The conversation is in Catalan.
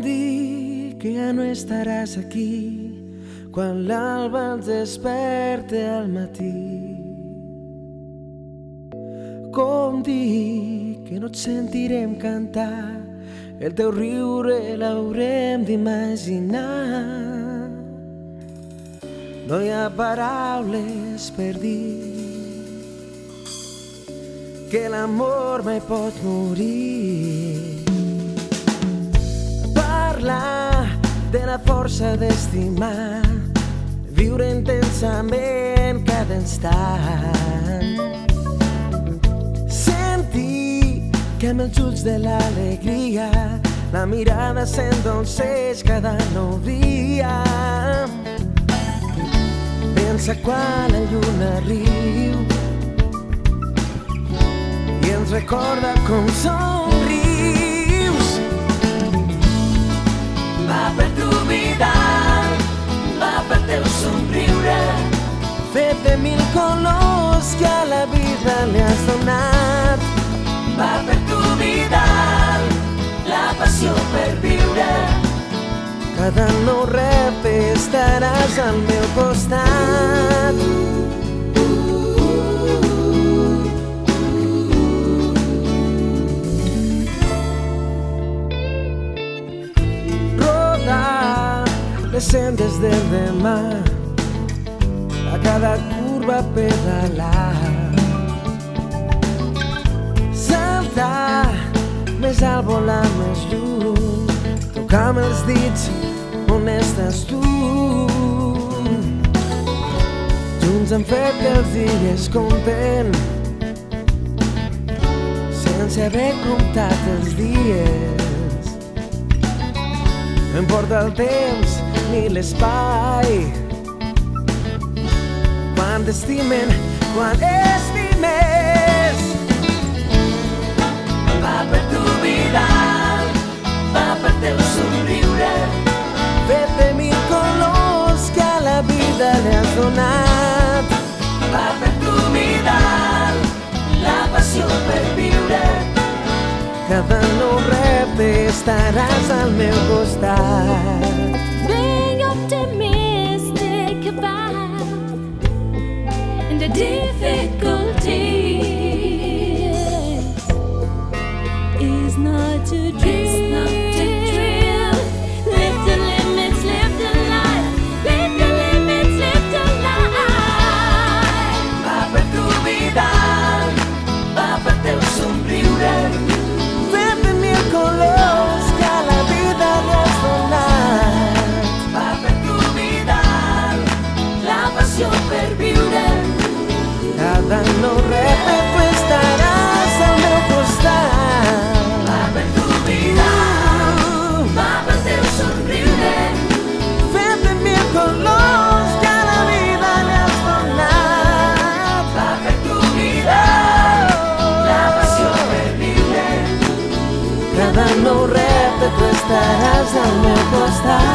dir que ja no estaràs aquí quan l'alba ens desperte al matí. Com dir que no et sentirem cantar, el teu riure l'haurem d'imaginar. No hi ha paraules per dir que l'amor mai pot morir. Parlar de la força d'estimar, viure intensament cada instant, sentir que amb els ulls de l'alegria la mirada s'endolceix cada nou dia. Pensa quan la lluna riu i ens recorda com somrius. Va per tu vida, va per teu somriure, fet de mil colors que a la vida li has donat. va per tu vida, la passió per viure. Cada nou repte estaràs al meu costat. Rodar les sendes del demà, a cada curva pedalar, saltar més alt, volar més lluny, tocar amb els dits on estàs tu. Junts hem fet que els dies compten sense haver comptat els dies. No importa el temps ni l'espai, quan t'estimen, quan estimes. Va per tu vida, va per teu somriure, fet de mil colors que a la vida li has donat. va per tu vida, la passió per viure. Cada nou repte estaràs al meu costat. Being optimistic about the difficulties is not to dream. Live the limits, live the life. Live the limits, live the life. Va per tu vida, va per teu somriure, Fet de mil colors que a la vida li has donat. va per tu vida, la passió per viure. Cada nou repte tu estaràs al meu costat. Va per tu vida, va per teu somriure, Fet de mil colors que a la vida li has donat. va per tu vida, la passió per viure. Cada nou repte tu estaràs al meu costat.